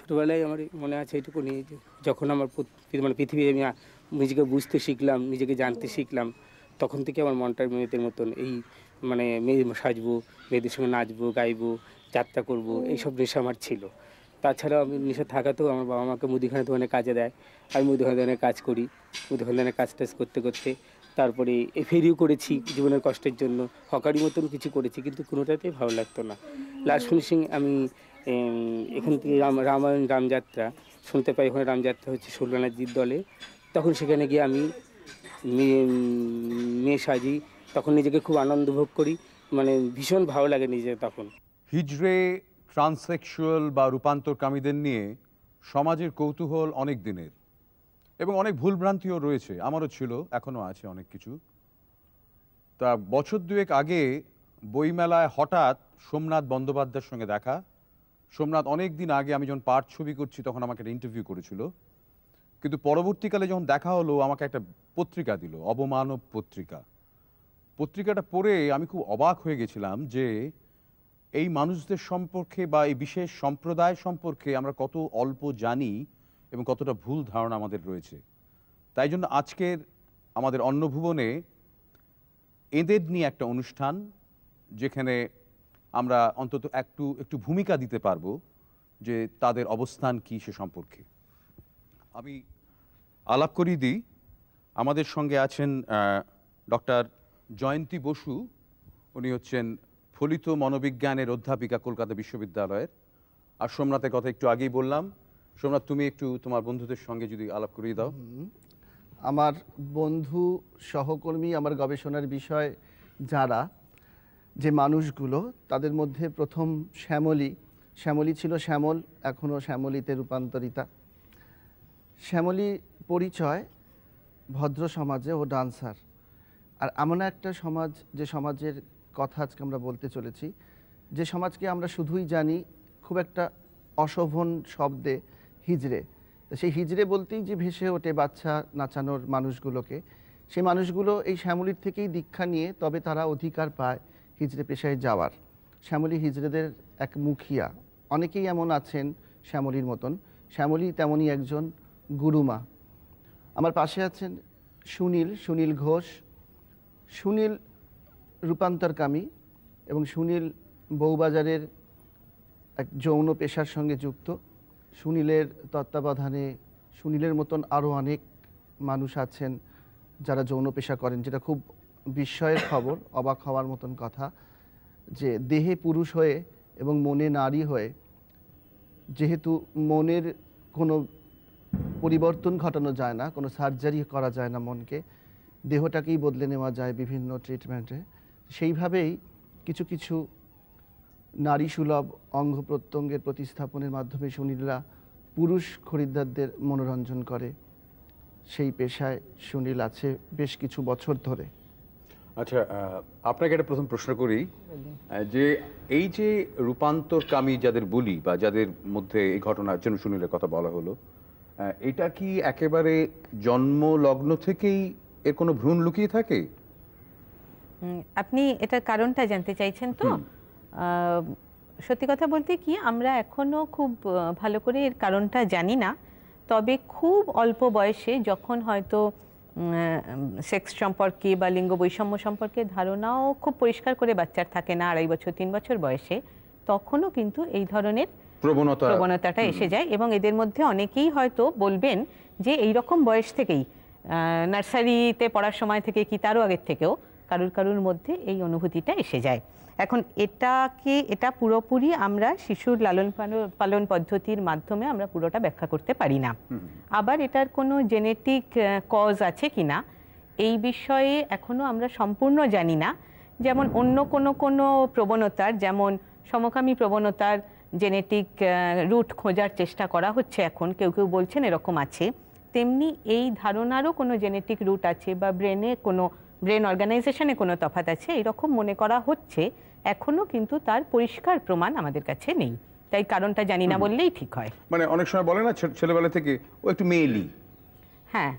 ছোটোবেলায় আমার মনে আছে এইটুকুনি যে যখন আমার মানে পৃথিবী আমি নিজেকে বুঝতে শিখলাম, নিজেকে জানতে শিখলাম, তখন থেকে আমার মনটা মেয়েদের মতন এই মানে মেয়ে সাজবো, মেয়েদের সঙ্গে নাচবো, গাইবো, যাত্রা করবো, এইসব নেশা আমার ছিল। তাছাড়াও আমি নেশা থাকাতেও আমার বাবা আমাকে মুদিখানা দোকানে কাজে দেয়। আমি মুদিখানা দোকানে কাজ করি। মুদিখানা দোকানে কাজ টাজ করতে করতে তারপরে ফেরিও করেছি জীবনের কষ্টের জন্য, হকারি মতন কিছু করেছি, কিন্তু কোনোটাতেই ভালো লাগতো না। লাস্ট ফিনিশিং আমি এখান থেকে রামায়ণ রামযাত্রা শুনতে পাই, ওখানে রামযাত্রা হচ্ছে সুরবানাজির দলে। তখন সেখানে গিয়ে আমি মেয়ে সাজি, তখন নিজেকে খুব আনন্দ ভোগ করি, মানে ভীষণ ভালো লাগে নিজে তখন। হিজড়ে, ট্রান্সসেক্সুয়াল বা রূপান্তরকামীদের নিয়ে সমাজের কৌতূহল অনেক দিনের এবং অনেক ভুলভ্রান্তিও রয়েছে, আমারও ছিল, এখনও আছে অনেক কিছু। তা বছর দুয়েক আগে বইমেলায় হঠাৎ সোমনাথ বন্দ্যোপাধ্যায়ের সঙ্গে দেখা। সোমনাথ অনেক দিন আগে আমি যখন পাঠ ছবি করছি তখন আমাকে একটা ইন্টারভিউ করেছিল, কিন্তু পরবর্তীকালে যখন দেখা হলো আমাকে একটা পত্রিকা দিল, অবমানব পত্রিকা। পত্রিকাটা পড়ে আমি খুব অবাক হয়ে গেছিলাম যে এই মানুষদের সম্পর্কে বা এই বিশেষ সম্প্রদায় সম্পর্কে আমরা কত অল্প জানি এবং কতটা ভুল ধারণা আমাদের রয়েছে। তাই জন্য আজকের আমাদের অন্নভুবনে এদের নিয়ে একটা অনুষ্ঠান, যেখানে আমরা অন্তত একটু ভূমিকা দিতে পারবো যে তাদের অবস্থান কি সে সম্পর্কে। আমি আলাপ করিয়ে দিই, আমাদের সঙ্গে আছেন ডক্টর জয়ন্তী বসু। উনি হচ্ছেন ফলিত মনোবিজ্ঞানের অধ্যাপিকা কলকাতা বিশ্ববিদ্যালয়ের। আর সোমনাথের কথা একটু আগেই বললাম। সোমনাথ, তুমি একটু তোমার বন্ধুদের সঙ্গে যদি আলাপ করিয়ে দাও। আমার বন্ধু, সহকর্মী, আমার গবেষণার বিষয় যারা, যে মানুষগুলো, তাদের মধ্যে প্রথম শ্যামলী ছিল শ্যামল, এখনও শ্যামলীতে রূপান্তরিতা। শ্যামলী পরিচয় ভদ্র সমাজে ও ডান্সার। আর এমন একটা সমাজ, যে সমাজের কথা আজকে আমরা বলতে চলেছি, যে সমাজকে আমরা শুধুই জানি খুব একটা অশোভন শব্দে, হিজড়ে। তো সেই হিজড়ে বলতেই যে ভেসে ওঠে বাচ্চা নাচানোর মানুষগুলোকে, সেই মানুষগুলো এই শ্যামলীর থেকেই দীক্ষা নিয়ে তবে তারা অধিকার পায় হিজড়ে পেশায় যাওয়ার। শ্যামলী হিজড়েদের এক মুখিয়া, অনেকেই এমন আছেন শ্যামলীর মতন। শ্যামলী তেমনই একজন গুরুমা। আমার পাশে আছেন সুনীল ঘোষ। সুনীল রূপান্তরকামী এবং সুনীল বউবাজারের এক যৌন পেশার সঙ্গে যুক্ত। সুনীলের তত্ত্বাবধানে সুনীলের মতন আরও অনেক মানুষ আছেন যারা যৌন পেশা করেন, যেটা খুব বিস্ময়ের খবর, অবাক হওয়ার মতন কথা, যে দেহে পুরুষ হয়ে এবং মনে নারী হয়ে, যেহেতু মনের কোনো পরিবর্তন ঘটানো যায় না, কোনো সার্জারি করা যায় না মনকে, দেহটাকেই বদলে নেওয়া যায় বিভিন্ন ট্রিটমেন্টে, সেইভাবেই কিছু কিছু নারী সুলভ অঙ্গ প্রত্যঙ্গের প্রতিস্থাপনের মাধ্যমে সুনীলরা পুরুষ খরিদ্দারদের মনোরঞ্জন করে। সেই পেশায় সুনীল আছে বেশ কিছু বছর ধরে। আচ্ছা, আপনাকে একটা প্রথম প্রশ্ন করি, যে এই যে রূপান্তরকামী যাদের বলি বা যাদের মধ্যে এই ঘটনার জন্য সুনীলের কথা বলা হলো, এটা কি একেবারে জন্মলগ্ন থেকেই এর কোনো ভ্রূণ লুকিয়ে থাকে? আপনি এটার কারণটা জানতে চাইছেন তো? সত্যি কথা বলতে কি, আমরা এখনো খুব ভালো করে এর কারণটা জানি না। তবে খুব অল্প বয়সে যখন হয়তো সেক্স সম্পর্কে বা লিঙ্গ বৈষম্য সম্পর্কে ধারণাও খুব পরিষ্কার করে বাচ্চার থাকে না, 2.5 বছর 3 বছর বয়সে, তখনও কিন্তু এই ধরনের প্রবণতাটা এসে যায়। এবং এদের মধ্যে অনেকেই হয়তো বলবেন যে এই রকম বয়স থেকেই, নার্সারিতে পড়ার সময় থেকে কি তারও আগের থেকেও কারুর মধ্যে এই অনুভূতিটা এসে যায়। এখন এটা পুরোপুরি আমরা শিশুর লালন পালন পদ্ধতির মাধ্যমে আমরা পুরোটা ব্যাখ্যা করতে পারি না। আবার এটার কোনো জেনেটিক কজ আছে কিনা এই বিষয়ে এখনো আমরা সম্পূর্ণ জানি না। যেমন অন্য কোনো প্রবণতার, যেমন সমকামী প্রবণতার জেনেটিক রুট খোঁজার চেষ্টা করা হচ্ছে এখন, কেউ বলছেন এরকম আছে, তেমনি এই ধারণারও কোনো জেনেটিক রুট আছে বা ব্রেন অর্গানাইজেশনে কোনো তফাৎ আছে এরকম মনে করা হচ্ছে এখনো, কিন্তু তার পরিষ্কার প্রমাণ আমাদের কাছে নেই। তাই কারণটা জানি না বললেই ঠিক হয়। মানে অনেক সময় বলে না ছেলেবেলা থেকে ও একটু মেয়েলি। হ্যাঁ,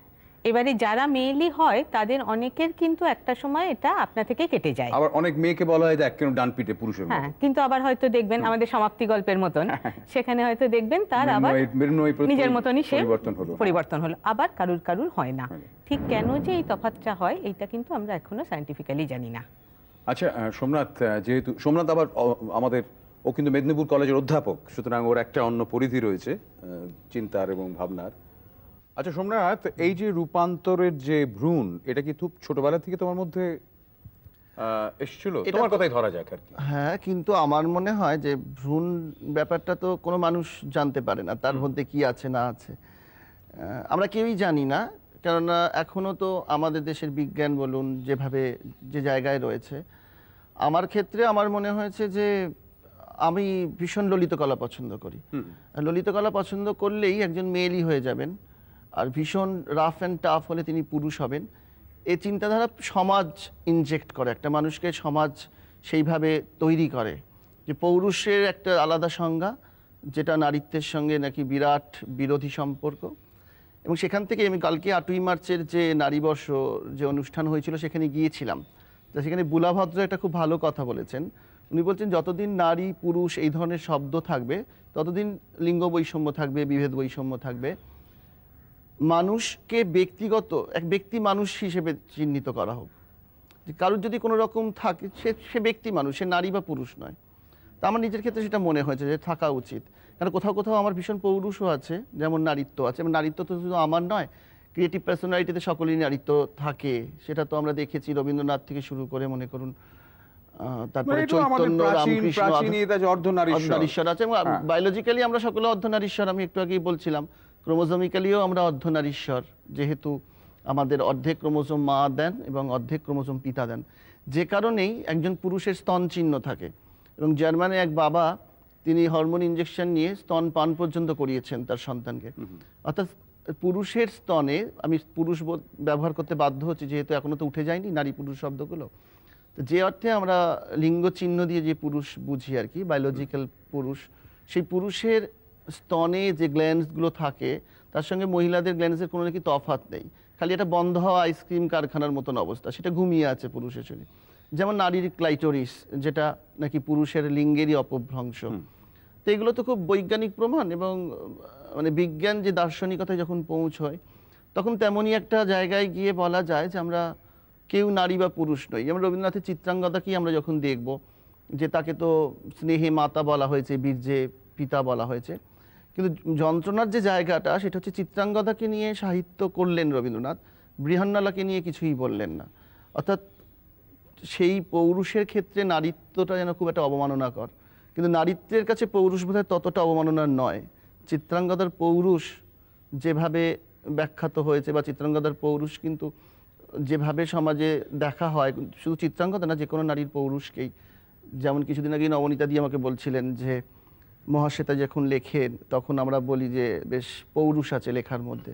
এবারে যারা মেয়েলি হয় তাদের অনেকের কিন্তু একটা সময় এটা আপনা থেকে কেটে যায়। আবার অনেক মেয়েকে বলা হয় যে এক ডান পিঠে পুরুষের মতো। হ্যাঁ, কিন্তু আবার হয়তো দেখবেন আমাদের সমাপ্তি গল্পের মতন সেখানে হয়তো দেখবেন তার আবার নিজের মতনই সে পরিবর্তন হলো, আবার কারুর কারুর হয় না। ঠিক কেন যে এই তফাৎটা হয় এইটা কিন্তু আমরা এখনো সায়েন্টিফিক্যালি জানি না। আচ্ছা সোমনাথ, যেহেতু সোমনাথ আবার আমাদের ও কিন্তু মেদিনীপুর কলেজের অধ্যাপক, সুতরাং ওর একটা অন্য পরিধি রয়েছে চিন্তার এবং ভাবনার। আচ্ছা সোমনাথ, এই যে রূপান্তরের যে ভ্রূণ, এটা কি খুব ছোটবেলা থেকে তোমার মধ্যে এসেছিল? তোমার কথাই ধরা যাক আর কি। হ্যাঁ, কিন্তু আমার মনে হয় যে ভ্রূণ ব্যাপারটা তো কোনো মানুষ জানতে পারে না তার মধ্যে কি আছে না আছে, আমরা কেউই জানি না। কেননা এখনো তো আমাদের দেশের বিজ্ঞান বলুন যেভাবে যে জায়গায় রয়েছে, আমার ক্ষেত্রে আমার মনে হয়েছে যে আমি ভীষণ ললিতকলা পছন্দ করি। ললিতকলা পছন্দ করলেই একজন মেয়েলি হয়ে যাবেন, আর ভীষণ রাফ অ্যান্ড টাফ হলে তিনি পুরুষ হবেন। এই চিন্তাধারা সমাজ ইনজেক্ট করে, একটা মানুষকে সমাজ সেইভাবে তৈরি করে যে পৌরুষের একটা আলাদা সংজ্ঞা, যেটা নারীত্বের সঙ্গে নাকি বিরাট বিরোধী সম্পর্ক। এবং সেখান থেকে আমি কালকে 8ই মার্চের যে নারীবর্ষ যে অনুষ্ঠান হয়েছিল সেখানে গিয়েছিলাম। তা সেখানে বুলাভদ্র একটা খুব ভালো কথা বলেছেন। উনি বলছেন যতদিন নারী পুরুষ এই ধরনের শব্দ থাকবে ততদিন লিঙ্গ বৈষম্য থাকবে, বিভেদ বৈষম্য থাকবে। মানুষকে ব্যক্তিগত এক ব্যক্তি মানুষ হিসেবে চিহ্নিত করা হোক, যে কারোর যদি কোনো রকম থাকে সে ব্যক্তি মানুষ, সে নারী বা পুরুষ নয়। তা আমার নিজের ক্ষেত্রে সেটা মনে হয়েছে যে থাকা উচিত। কারণ কোথাও কোথাও আমার ভীষণ পৌরুষও আছে, যেমন নারীত্ব আছে। এবং নারীত্ব তো শুধু আমার নয়, ক্রিয়েটিভ পার্সোনালিটিতে সকলেই নারীত্ব থাকে। সেটা তো আমরা দেখেছি রবীন্দ্রনাথ থেকে শুরু করে মনে করুন, তারপরে চৈতন্য, রামকৃষ্ণ, অর্ধনারীশ্বর আছে। এবং বায়োলজিক্যালি আমরা সকলে অর্ধনারীশ্বর। আমি একটু আগেই বলছিলাম ক্রোমোজোমিক্যালিও আমরা অর্ধনারীশ্বর, যেহেতু আমাদের অর্ধেক ক্রোমোজোম মা দেন এবং অর্ধেক ক্রোমোজোম পিতা দেন, যে কারণেই একজন পুরুষের স্তন চিহ্ন থাকে। এবং জার্মানে এক বাবা, তিনি হরমোন ইনজেকশন নিয়ে স্তন পান পর্যন্ত করিয়েছেন তার সন্তানকে। অর্থাৎ পুরুষের স্তনে, আমি পুরুষ ব্যবহার করতে বাধ্য হচ্ছি যেহেতু এখনো তো উঠে যায়নি নারী পুরুষ শব্দগুলো, তো যে অর্থে আমরা লিঙ্গ চিহ্ন দিয়ে যে পুরুষ বুঝি আর কি, বায়োলজিক্যাল পুরুষ, সেই পুরুষের স্তনে যে গ্ল্যান্ডসগুলো থাকে তার সঙ্গে মহিলাদের গ্ল্যান্ডসের কোনো নাকি তফাৎ নেই, খালি একটা বন্ধ হওয়া আইসক্রিম কারখানার মতন অবস্থা, সেটা ঘুমিয়ে আছে পুরুষের শরীরে। যেমন নারীর ক্লাইটোরিস, যেটা নাকি পুরুষের লিঙ্গেরই অপভ্রংশ। তো এগুলো তো খুব বৈজ্ঞানিক প্রমাণ, এবং মানে বিজ্ঞান যে দার্শনিকতায় যখন পৌঁছয় তখন তেমনই একটা জায়গায় গিয়ে বলা যায় যে আমরা কেউ নারী বা পুরুষ নই। যেমন রবীন্দ্রনাথের চিত্রাঙ্গদাকেই আমরা যখন দেখব, যে তাকে তো স্নেহে মাতা বলা হয়েছে, বীর্যে পিতা বলা হয়েছে, কিন্তু যন্ত্রণার যে জায়গাটা সেটা হচ্ছে চিত্রাঙ্গদাকে নিয়ে সাহিত্য করলেন রবীন্দ্রনাথ, বৃহন্নলাকে নিয়ে কিছুই বললেন না। অর্থাৎ সেই পৌরুষের ক্ষেত্রে নারীত্বটা যেন খুব একটা অবমাননাকর, কিন্তু নারীত্বের কাছে পৌরুষ বোধহয় ততটা অবমাননার নয়। চিত্রাঙ্গদার পৌরুষ যেভাবে ব্যাখ্যাত হয়েছে, বা চিত্রাঙ্গদার পৌরুষ কিন্তু যেভাবে সমাজে দেখা হয়, শুধু চিত্রাঙ্গদা না, যে কোনো নারীর পৌরুষকেই। যেমন কিছুদিন আগে নবনীতা দিয়ে আমাকে বলছিলেন যে মহাশ্বেতা যখন লেখেন তখন আমরা বলি যে বেশ পৌরুষ আছে লেখার মধ্যে,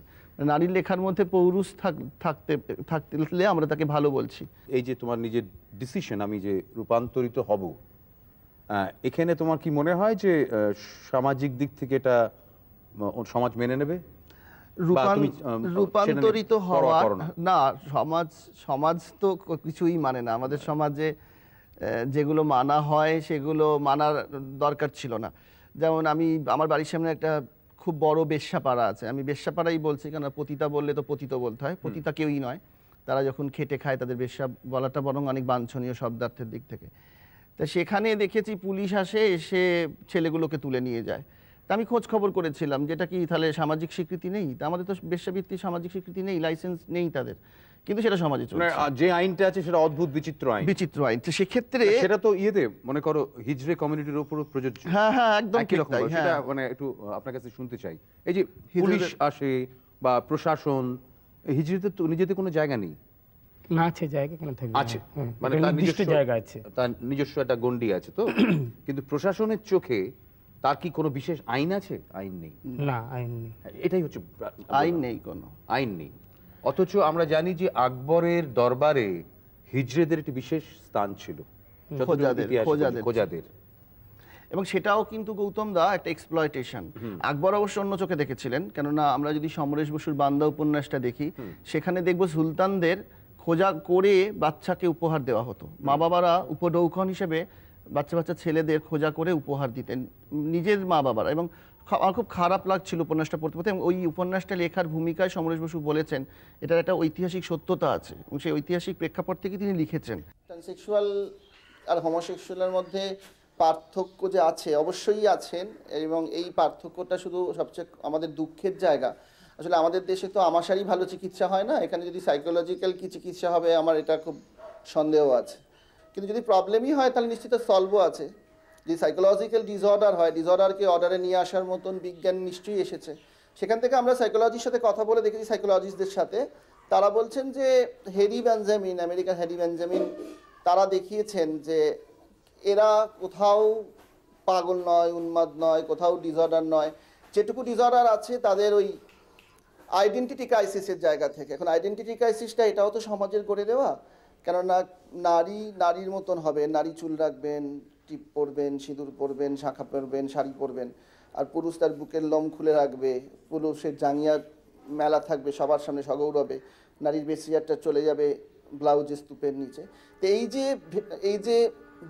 নারীর লেখার মধ্যে পৌরুষ থাকতে আমরা তাকে ভালো বলছি। এই যে তোমার নিজের ডিসিশন, আমি যে রূপান্তরিত হব, এখানে তোমার কি মনে হয় যে সামাজিক দিক থেকে এটা সমাজ মেনে নেবে? রূপান্তরিত হওয়ার না, সমাজ তো কিছুই মানে না। আমাদের সমাজে যেগুলো মানা হয় সেগুলো মানার দরকার ছিল না। যেমন আমার বাড়ির সামনে একটা খুব বড় বেশ্যাপাড়া আছে, আমি বেশ্যাপাড়াই বলছি কেন, পতিতা বললে তো পতিত বলতে হয়, পতিতা কেউই নয়। তারা যখন খেটে খায় তাদের বেশ্যা বলাটা বরং অনেক বাঞ্ছনীয় শব্দার্থের দিক থেকে। তা সেখানে দেখেছি পুলিশ এসে ছেলেগুলোকে তুলে নিয়ে যায়। তা আমি খোঁজ খবর করেছিলাম যেটা কি তাহলে সামাজিক স্বীকৃতি নেই? তা আমাদের তো বেশ্যাবৃত্তির সামাজিক স্বীকৃতি নেই, লাইসেন্স নেই তাদের, কিন্তু সেটা সমাজে চলছে। যে আইনটা আছে সেটা অদ্ভুত বিচিত্র আইন। তো সেক্ষেত্রে সেটা তো ইয়েতে মনে করো হিজড়ে কমিউনিটির উপর প্রযোজ্য। হ্যাঁ হ্যাঁ, একদম ঠিক তাই। সেটা মানে একটু আপনার কাছে শুনতে চাই, এই যে পুলিশ আসে বা প্রশাসন, হিজড়িতে তো নিজেদের কোনো জায়গা নেই না? আছে, জায়গা কেন থাকবে? আছে, মানে তার নিজস্ব জায়গা আছে, তার নিজস্ব একটা গণ্ডি আছে তো। কিন্তু প্রশাসনের চোখে তার কি কোনো বিশেষ আইন আছে? আইন নেই। না, আইন নেই, এটাই হচ্ছে আইন নেই, কোনো আইন নেই। অথচ আমরা জানি যে আকবরের দরবারে হিজড়েদের একটি বিশেষ স্থান ছিল, খোজাদের। এবং সেটাও কিন্তু গৌতম দা একটা এক্সপ্লয়টেশন। আকবর অবশ্য অন্য চোখে দেখেছিলেন, কেননা আমরা যদি সমরেশ বসুর বান্দা উপন্যাসটা দেখি, সেখানে দেখব সুলতানদের খোঁজা করে বাচ্চাকে উপহার দেওয়া হতো। মা বাবারা উপঢৌকন হিসেবে বাচ্চা বাচ্চা ছেলেদের খোঁজা করে উপহার দিতেন নিজের মা বাবারা। এবং আমার খুব খারাপ লাগছিল উপন্যাসটা পড়তে পড়তে, এবং ওই উপন্যাসটা লেখার ভূমিকায় সমরেশ বসু বলেছেন এটার একটা ঐতিহাসিক সত্যতা আছে, এবং সেই ঐতিহাসিক প্রেক্ষাপট থেকে তিনি লিখেছেন। ট্রান্সেক্সুয়াল আর হোমোসেক্সুয়ালের মধ্যে পার্থক্য যে আছে, অবশ্যই আছেন, এবং এই পার্থক্যটা শুধু সবচেয়ে আমাদের দুঃখের জায়গা। আসলে আমাদের দেশে তো আমাশারই ভালো চিকিৎসা হয় না, এখানে যদি সাইকোলজিক্যাল কি চিকিৎসা হবে আমার এটা খুব সন্দেহ আছে। কিন্তু যদি প্রবলেমই হয় তাহলে নিশ্চিত সলভও আছে। যদি সাইকোলজিক্যাল ডিসঅর্ডার হয়, ডিসঅর্ডারকে অর্ডারে নিয়ে আসার মতন বিজ্ঞান নিশ্চয়ই এসেছে। সেখান থেকে আমরা সাইকোলজির সাথে কথা বলে দেখেছি, সাইকোলজিস্টদের সাথে, তারা বলছেন যে হ্যারি বেঞ্জামিন, আমেরিকার হ্যারি বেঞ্জামিন, তারা দেখিয়েছেন যে এরা কোথাও পাগল নয়, উন্মাদ নয়, কোথাও ডিসঅর্ডার নয়। যেটুকু ডিসঅর্ডার আছে তাদের ওই আইডেন্টিটি ক্রাইসিসের জায়গা থেকে। এখন আইডেন্টিটি ক্রাইসিসটা এটাও তো সমাজের গড়ে দেওয়া, কেননা নারী নারীর মতন হবে, নারী চুল রাখবেন, টিপ পরবেন, সিঁদুর পরবেন, শাঁখা পরবেন, শাড়ি পরবেন, আর পুরুষ তার বুকের লোম খুলে রাখবে, পুরুষের জাঙ্গিয়া মেলা থাকবে সবার সামনে সগৌরবে, নারীর বেসিয়ারটা চলে যাবে ব্লাউজের স্তূপের নিচে। তো এই যে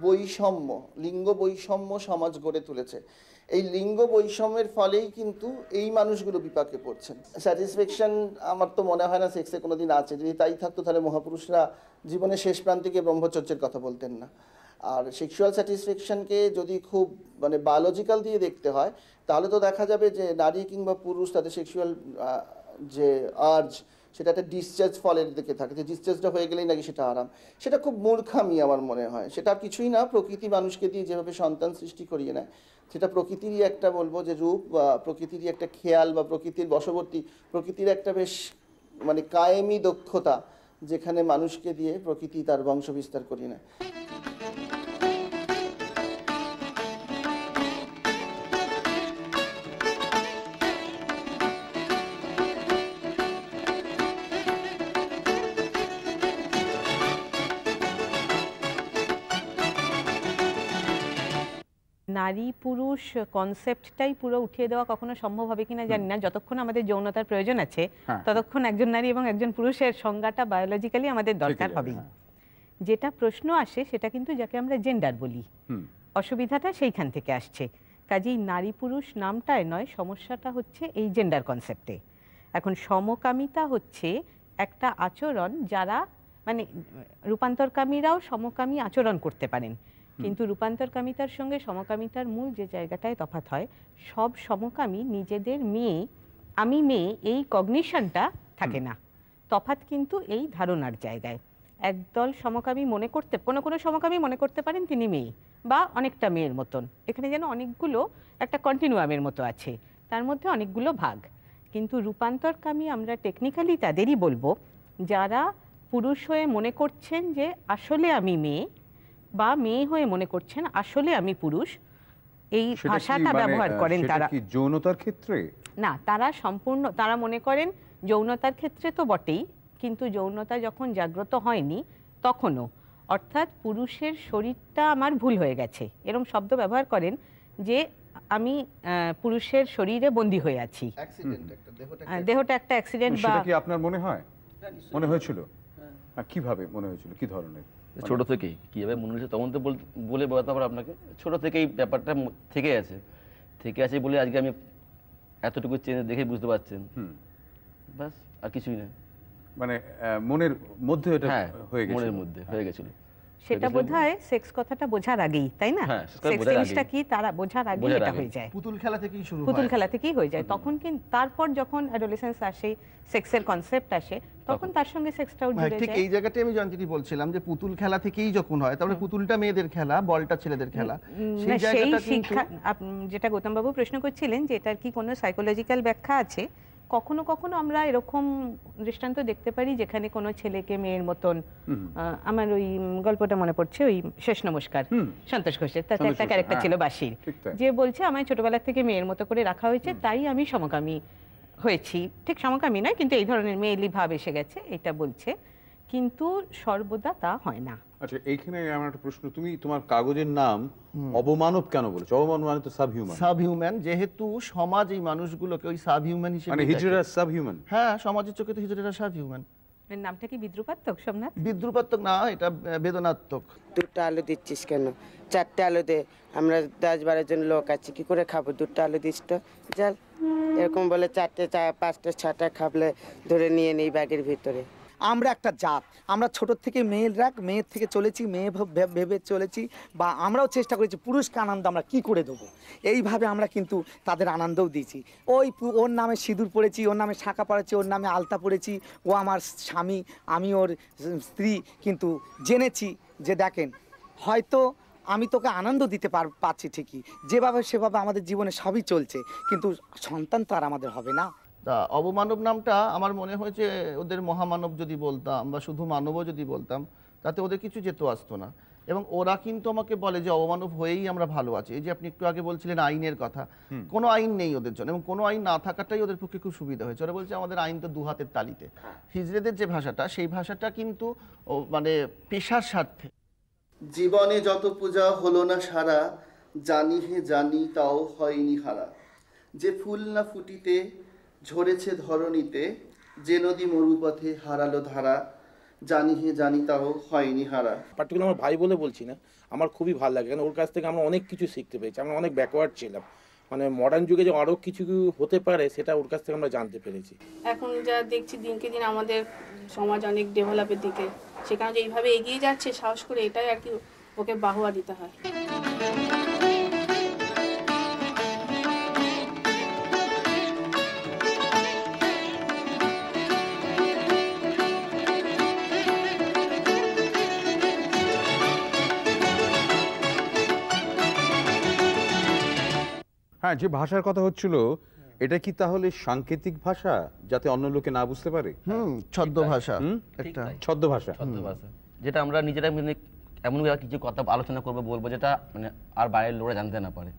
বৈষম্য, লিঙ্গ বৈষম্য সমাজ গড়ে তুলেছে, এই লিঙ্গ বৈষম্যের ফলেই কিন্তু এই মানুষগুলো বিপাকে পড়ছেন। স্যাটিসফ্যাকশন আমার তো মনে হয় না সেক্সে কোনোদিন আছে। যদি তাই থাকতো তাহলে মহাপুরুষরা জীবনের শেষ প্রান্তে গিয়ে ব্রহ্মচর্যের কথা বলতেন না। আর সেক্সুয়াল স্যাটিসফ্যাকশনকে যদি খুব বায়োলজিক্যাল দিয়ে দেখতে হয়, তাহলে তো দেখা যাবে যে নারী কিংবা পুরুষ তাদের সেক্সুয়াল যে আর্জ, সেটা একটা ডিসচার্জ ফলের দিকে থাকে, যে ডিসচার্জটা হয়ে গেলেই নাকি সেটা আরাম। সেটা খুব মূর্খামি আমার মনে হয়। সেটা আর কিছুই না, প্রকৃতি মানুষকে দিয়ে যেভাবে সন্তান সৃষ্টি করিয়ে নেয়, সেটা প্রকৃতিরই একটা, বলবো যে রূপ, বা প্রকৃতিরই একটা খেয়াল, বা প্রকৃতির বশবর্তী, প্রকৃতির একটা বেশ কায়েমি দক্ষতা, যেখানে মানুষকে দিয়ে প্রকৃতি তার বংশ বিস্তার করিয়ে নেয়। নারী পুরুষ কনসেপ্টটাই পুরো উঠিয়ে দেওয়া কখনো সম্ভব হবে কিনা জানি না। যতক্ষণ আমাদের যৌনতার প্রয়োজন আছে ততক্ষণ একজন নারী এবং একজন পুরুষের সংজ্ঞাটা বায়োলজিক্যালি আমাদের দরকার হবেই। যেটা প্রশ্ন আসে সেটা কিন্তু যাকে আমরা জেন্ডার বলি, অসুবিধাটা সেইখান থেকে আসছে। কাজেই নারী পুরুষ নামটায় নয়, সমস্যাটা হচ্ছে এই জেন্ডার কনসেপ্টে। এখন সমকামিতা হচ্ছে একটা আচরণ, যারা রূপান্তরকামীরাও সমকামী আচরণ করতে পারেন, কিন্তু রূপান্তরকামিতার সঙ্গে সমকামিতার মূল যে জায়গাটায় তফাৎ হয়, সব সমকামী নিজেদের মেয়ে, আমি মেয়ে, এই কগনিশনটা থাকে না। তফাৎ কিন্তু এই ধারণার জায়গায়। একদল সমকামী মনে করতে, কোনো সমকামী মনে করতে পারেন তিনি মেয়ে বা অনেকটা মেয়ের মতন। এখানে যেন অনেকগুলো একটা কন্টিনিউয়ামের মতো আছে, তার মধ্যে অনেকগুলো ভাগ। কিন্তু রূপান্তরকামী আমরা টেকনিক্যালি তাদেরই বলবো যারা পুরুষ হয়ে মনে করছেন যে আসলে আমি মেয়ে, বা মেয়ে হয়ে মনে করছেন আসলে আমি পুরুষ। এই ভাষাটা ব্যবহার করেন তারা। কি যৌনতার ক্ষেত্রে না, তারা সম্পূর্ণ, তারা মনে করেন যৌনতার ক্ষেত্রে তো বটেই, কিন্তু যৌনতা যখন জাগ্রত হয়নি তখনও, অর্থাৎ পুরুষের শরীরটা আমার ভুল হয়ে গেছে, এরকম শব্দ ব্যবহার করেন যে আমি পুরুষের শরীরে বন্দী হয়ে আছি, দেহটা একটা অ্যাক্সিডেন্ট। বা সেটা কি আপনার মনে হয়, মনে হয়েছিল? কিভাবে মনে হয়েছিল, কি ধরনের? ছোট থেকেই কীভাবে মনে হয়েছে তখন তো বলে বোঝাতে পারবো আপনাকে। ছোট থেকেই ব্যাপারটা থেকে আছে বলে আজকে আমি এতটুকু চেঞ্জ দেখে বুঝতে পারছেন, বাস, আর কিছুই না। মনের মধ্যে এটা হয়ে গেছে, মনের মধ্যে হয়ে গেছিল। সেটা বোধহয় সেক্স কথাটা বোঝার আগেই, তাই না? সেক্স জিনিসটা কি তারা বোঝার আগেই এটা হয়ে যায়, পুতুল খেলা থেকেই শুরু হয়, পুতুল খেলা থেকেই হয়ে যায়। তখন কিন্তু তারপর যখন অ্যাডোলেসেন্স আসে, সেক্সের কনসেপ্ট আসে, তখন তার সঙ্গে সেক্সটাও জুড়ে যায়। ঠিক এই জায়গাটাই আমি জয়ন্তীদি বলছিলাম যে পুতুল খেলা থেকেই যখন হয়, তাহলে পুতুলটা মেয়েদের খেলা, বলটা ছেলেদের খেলা। সেই জায়গাটা শিক্ষা, যেটা গৌতম বাবু প্রশ্ন করছিলেন যে এটার কি কোনো সাইকোলজিক্যাল ব্যাখ্যা আছে, কখনো কখনো আমরা এরকম দৃষ্টান্ত দেখতে পারি যেখানে কোনো ছেলেকে মেয়ের মতন, আমার ওই গল্পটা মনে পড়ছে, ওই শেষ নমস্কার, সন্তোষ ঘোষের, তাতে একটা ক্যারেক্টার ছিল বাসির, যে বলছে আমায় ছোটবেলা থেকে মেয়ের মতো করে রাখা হয়েছে, তাই আমি সমকামী হয়েছি। ঠিক সমকামী নয়, কিন্তু এই ধরনের মেয়েলি ভাব এসে গেছে, এটা বলছে। কিন্তু সর্বদা তা হয় না। আচ্ছা, এইখানে আমার একটা প্রশ্ন, তুমি তোমার কাগজের নাম অবমানব কেন বলেছো? অবমানব মানে তো সাব হিউম্যান, সাব হিউম্যান, যেহেতু সমাজ এই মানুষগুলোকে ওই সাব হিউম্যান হিসেবে মানে দেখে। হিজড়া সাব হিউম্যান। হ্যাঁ, সমাজের চোখে তো হিজড়েরা সাব হিউম্যান। এর নামটা কি বিদ্রুপাত্মক সোমনাথ? বিদ্রুপাত্মক না, এটা বেদনাত্মক। দুটো আলু দিচ্ছিস কেন? 4টে আলু দে, আমরা 10-12 জন লোক আছি, কি করে খাবো? 2টো আলু দিস তো, চল। এরকম বলে 4টে 5টে 6টা খাবলে ধরে নিয়ে নেই ব্যাগের ভিতরে। আমরা একটা জাত, আমরা ছোট থেকে মেয়ের থেকে চলেছি, মেয়ে ভেবে চলেছি, বা আমরাও চেষ্টা করেছি পুরুষকে আনন্দ আমরা কি করে দেবো, এইভাবে আমরা কিন্তু তাদের আনন্দও দিয়েছি। ওর নামে সিঁদুর পড়েছি, ওর নামে শাঁখা পড়েছি, ওর নামে আলতা পড়েছি, ও আমার স্বামী, আমি ওর স্ত্রী, কিন্তু জেনেছি যে দেখেন হয়তো আমি তোকে আনন্দ দিতে পারছি ঠিকই, যেভাবে সেভাবে আমাদের জীবনে সবই চলছে, কিন্তু সন্তান তো আর আমাদের হবে না। তা অবমানব নামটা আমার মনে হয়েছে ওদের মহামানব যদি বলতাম বা শুধু মানবও যদি বলতাম, তাতে ওদের কিছু যেত আসতো না। এবং ওরা কিন্তু আমাকে বলে যে অবমানব হয়েই আমরা ভালো আছি। এই যে আপনি একটু আগে বলছিলেন আইনের কথা, কোনো আইন নেই ওদের জন্য, এবং কোনো আইন না থাকাটাই ওদের পক্ষে খুব সুবিধা হয়েছে। ওরা বলছে আমাদের আইন তো 2 হাতের তালিতে। হিজড়েদের যে ভাষাটা, সেই ভাষাটা কিন্তু মানে পেশার স্বার্থে। জীবনে যত পূজা হলো না সারা, জানি হে জানি তাও হয়নি হারা। যে ফুল না ফুটিতে ঝরেছে ধরণীতে, যে নদী মরুপথে হারালো ধারা, জানি হে জানি তাও হয়নি হারা। পার্টিকুলার আমার ভাই বলে বলছি না, আমার খুবই ভালো লাগে, কারণ ওর কাছ থেকে আমরা অনেক কিছু শিখতে পেরেছি। আমরা অনেক ব্যাকওয়ার্ড ছিলাম, মানে মডার্ন যুগে যে আরও কিছু হতে পারে সেটা ওর কাছ থেকে আমরা জানতে পেরেছি। এখন যা দেখছি দিনকে দিন আমাদের সমাজ অনেক ডেভেলপের দিকে, সেখানে যে এইভাবে এগিয়ে যাচ্ছে সাহস করে, এটাই আর কি ওকে বাহবা দিতে হয়। হ্যাঁ, যে ভাষার কথা হচ্ছিল, এটা কি তাহলে সাংকেতিক ভাষা যাতে অন্য লোকে না বুঝতে পারে? ছদ্ম ভাষা, একটা ছদ্ম ভাষা। ভাষা, যেটা আমরা নিজেরা মানে এমন কিছু কথা আলোচনা করবো, বলবো, যেটা মানে আর বাইরের লোকরা জানতে না পারে।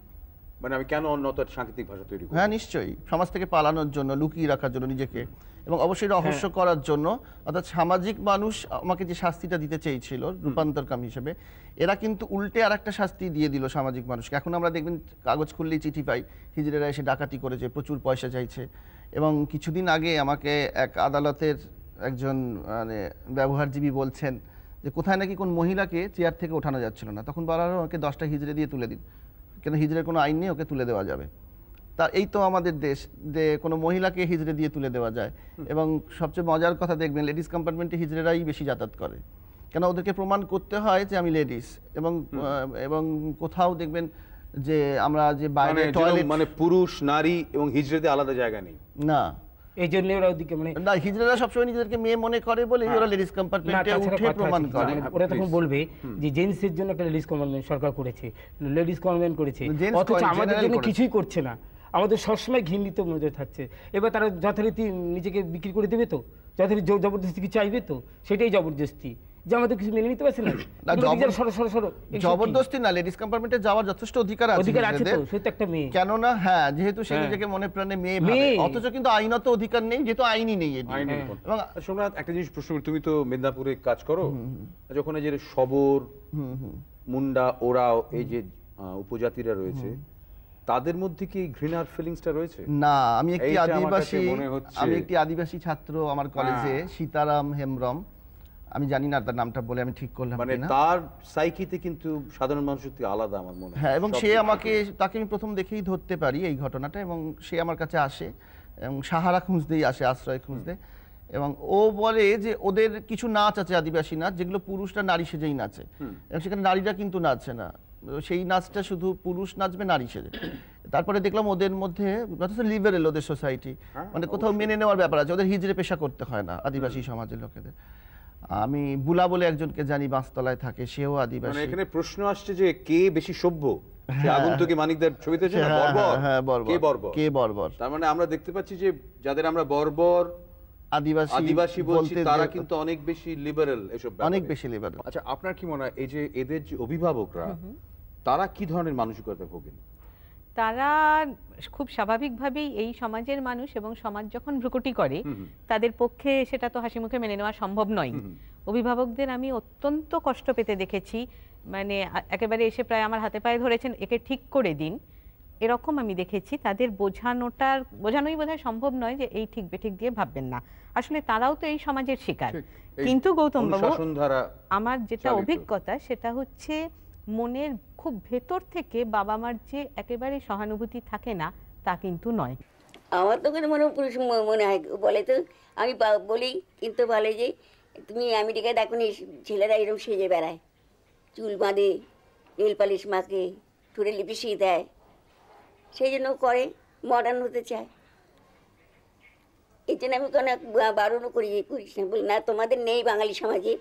মানে আমি কেন অন্য তো সাংকেতিক ভাষা তৈরি করব? হ্যাঁ, নিশ্চয়ই, সমাজ থেকে পালানোর জন্য, লুকিয়ে রাখার জন্য নিজেকে, এবং অবশ্যই রহস্য করার জন্য। অর্থাৎ সামাজিক মানুষ আমাকে যে শাস্তিটা দিতে চেয়েছিল রূপান্তরকামী হিসেবে, এরা কিন্তু উল্টে আর একটা শাস্তি দিয়ে দিল সামাজিক মানুষকে। এখন আমরা দেখবেন কাগজ খুললেই চিঠি পাই, হিজড়েরা এসে ডাকাতি করেছে, প্রচুর পয়সা চাইছে। এবং কিছুদিন আগে আমাকে এক আদালতের একজন মানে ব্যবহারজীবী বলছেন যে কোথায় নাকি কোন মহিলাকে চেয়ার থেকে ওঠানো যাচ্ছিল না, তখন বলা হলো ওকে 10টা হিজড়ে দিয়ে তুলে দিন, কেন হিজড়ের কোনো আইন নেই, ওকে তুলে দেওয়া যাবে। তা এই তো আমাদের দেশ, যে কোনো মহিলাকে হিজড়ে দিয়ে তুলে দেওয়া যায়। এবং সবচেয়ে মজার কথা দেখবেন, লেডিস কম্পার্টমেন্টে হিজড়েরাই বেশি যাতায়াত করে, কেন ওদেরকে প্রমাণ করতে হয় যে আমি লেডিস। এবং কোথাও দেখবেন যে আমরা যে বাইরে টয়লেট, মানে পুরুষ নারী এবং হিজড়েদের আলাদা জায়গা নেই না, এই জন্য ওরা ওদিকে মানে না, হিজড়েরা সবসময় নিজেদেরকে মেয়ে মনে করে বলে ওরা লেডিস কম্পার্টমেন্টে উঠে প্রমাণ করে। ওরা তখন বলবে যে জেন্টসের জন্য একটা লেডিস কনভেনশন সরকার করেছে, লেডিস কনভেন্ট করেছে, অথচ আমাদের জন্য কিছুই করছে না, আমাদের সবসময় ঘৃণিত মধ্যে থাকছে। এবার তারা যথারীতি নিজেকে বিক্রি করে দেবে তো, যথারীতি জবরদস্তি কি চাইবে তো, সেটাই জবরদস্তি, যে আমাদের কিছু মেনে নিতে পারছে না। জবরদস্তি না, লেডিস কম্পার্টমেন্টে যাওয়ার যথেষ্ট অধিকার আছে তো, সে তো একটা মেয়ে, কেননা হ্যাঁ, যেহেতু সে নিজেকে মনে প্রাণে মেয়ে ভাবে, অথচ কিন্তু আইনত অধিকার নেই, যেহেতু আইনই নেই। এবং সোমনাথ, একটা জিনিস প্রশ্ন করি, তুমি তো মেদিনীপুরে কাজ করো, যখন এই যে শবর, মুন্ডা, ওরাও, এই যে উপজাতিরা রয়েছে, তাদের মধ্যে কি ঘৃণার ফিলিংসটা রয়েছে? না, আমি একটি আদিবাসী ছাত্র আমার কলেজে, সীতারাম হেমব্রম, আমি জানি না তার নামটা বলে আমি ঠিক করলাম মানে তার সাইকিতে কিন্তু সাধারণ মানুষের থেকে আলাদা আমার মনে হয়। হ্যাঁ, এবং তাকে আমি প্রথম দেখেই ধরতে পারি এই ঘটনাটা, এবং সে আমার কাছে আসে এবং সাহারা খুঁজতেই আসে, আশ্রয় খুঁজতে। এবং ও বলে যে ওদের কিছু নাচ আছে, আদিবাসী নাচ, যেগুলো পুরুষরা নারী সেজেই নাচে, এবং সেখানে নারীরা কিন্তু নাচে না, সেই নাচটা শুধু পুরুষ নাচবে নারী সেজে। তারপরে দেখলাম ওদের মধ্যে লিবারেল, ওদের সোসাইটি, মানে কোথাও মেনে নেওয়ার ব্যাপার আছে, ওদের হিজড়ে পেশা করতে হয় না আদিবাসী সমাজের লোকেদের। আমি বুলা বলে একজনকে জানি, বাঁশতলায় থাকে, সেও আদিবাসী। মানে এখানে প্রশ্ন আসছে যে কে বেশি সভ্য? আগন্তুকি মানিকদের ছবিতে যে বর্বর, কে বর্বর? তার মানে আমরা দেখতে পাচ্ছি যে যাদের আমরা বর্বর আদিবাসী বলছি, তারা কিন্তু অনেক বেশি লিবারেল, এসব অনেক বেশি লিবারেল। আচ্ছা, আপনার কি মনে হয় এই যে এদের যে অভিভাবকরা, তারা কি ধরনের মানসিকতা ভোগেন? তারা খুব স্বাভাবিকভাবেই এই সমাজের মানুষ, এবং সমাজ যখন ভ্রুকুটি করে তাদের পক্ষে সেটা তো হাসি মুখে মেনে নেওয়া সম্ভব নয়। অভিভাবকদের আমি অত্যন্ত কষ্ট পেতে দেখেছি, মানে একেবারে এসে প্রায় আমার হাতে পায়ে ধরেছেন একে ঠিক করে দিন, এরকম আমি দেখেছি। তাদের বোঝানোই বোধহয় সম্ভব নয় যে এই ঠিক বেঠিক দিয়ে ভাববেন না, আসলে তারাও তো এই সমাজের শিকার। কিন্তু গৌতম বাবু, আমার যেটা অভিজ্ঞতা সেটা হচ্ছে মনের খুব ভেতর থেকে বাবা মার যে একেবারে সহানুভূতি থাকে না তা কিন্তু নয়। আমার তো মনে হয় বলে তো, আমি বলি কিন্তু বলে যে তুমি আমেরিকায় দেখো নি ছেলেরা এরকম সেজে বেড়ায়, চুল বাঁধে, নেল পালিশ মাখে, ঠোঁটে লিপস্টিক দেয়, সেই জন্য করে, মডার্ন হতে চায়। এই জন্য আমি কোনো বারণও করিস না, বলি না তোমাদের নেই বাঙালি সমাজে,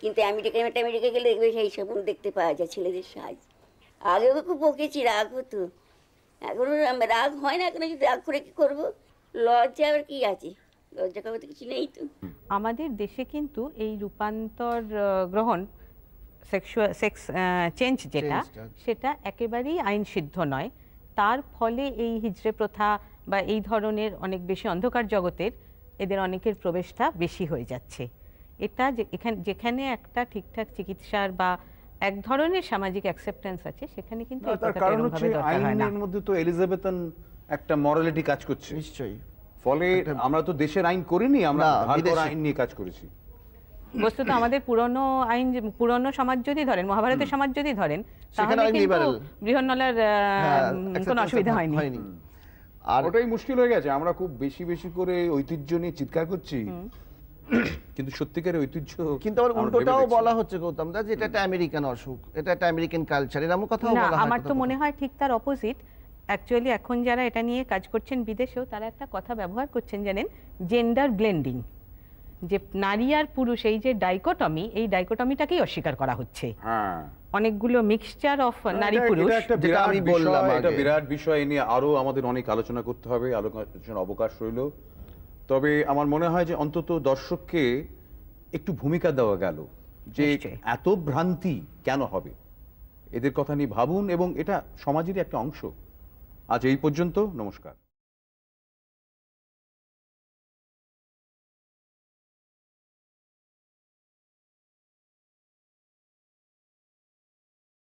কিন্তু আমেরিকা গেলে দেখবে সেই সব দেখতে পাওয়া যায় ছেলেদের সাজ। আগেও খুব বকেছি, রাগ হতো, এখন রাগ হয় না, এখন রাগ করে কি করবো, লজ্জা আবার কি আছে, লজ্জা করার তো কিছু নেই তো। আমাদের দেশে কিন্তু এই রূপান্তর গ্রহণ, সেক্স চেঞ্জ যেটা, সেটা একেবারেই আইন সিদ্ধ নয়। তার ফলে এই হিজড়ে প্রথা বা এই ধরনের অনেক বেশি অন্ধকার জগতের এদের অনেকের প্রবেশটা বেশি হয়ে যাচ্ছে। এটা যেখানে একটা ঠিকঠাক চিকিৎসার বা এক ধরনের সামাজিক অ্যাকসেপ্টেন্স আছে, সেখানে কিন্তু তার কারণ হচ্ছে আইনের মধ্যে তো এলিজাবেথন একটা মরালিটি কাজ করছে নিশ্চয়ই। ফলে আমরা তো দেশের আইন করিনি, আমরা ভারতের আইন নিয়ে কাজ করেছি। বস্তুত আমাদের পুরনো আইন, পুরনো সমাজ যদি ধরেন, মহাভারতের সমাজ যদি ধরেন, তাহলে কিন্তু বৃহন্নলার কোনো অসুবিধা হয়নি। আর ওটাই মুশকিল হয়ে গেছে, আমরা খুব বেশি বেশি করে ঐতিহ্য নিয়ে চিৎকার করছি, কিন্তু সত্যিকারের ঐতিহ্য। কিন্তু আবার উল্টোটাও বলা হচ্ছে গৌতম দা, যে এটা একটা আমেরিকান অসুখ, এটা একটা আমেরিকান কালচার, এরকম কথাও বলা হয়। আমার তো মনে হয় ঠিক তার অপোজিট। অ্যাকচুয়ালি এখন যারা এটা নিয়ে কাজ করছেন বিদেশেও, তারা একটা কথা ব্যবহার করছেন জানেন, জেন্ডার ব্লেন্ডিং, যে নারী আর পুরুষ এই যে ডাইকোটমি, এই ডাইকোটমিটাকেই অস্বীকার করা হচ্ছে। অনেকগুলো মিক্সচার অফ নারী পুরুষ, যেটা আমি বললাম, এটা বিরাট বিষয় নিয়ে আরো আমাদের অনেক আলোচনা করতে হবে, আলোচনার অবকাশ রইল। তবে আমার মনে হয় যে অন্তত দর্শককে একটু ভূমিকা দেওয়া গেল, যে এত ভ্রান্তি কেন হবে, এদের কথা নিয়ে ভাবুন, এবং এটা সমাজেরই একটা অংশ। আজ এই পর্যন্ত, নমস্কার।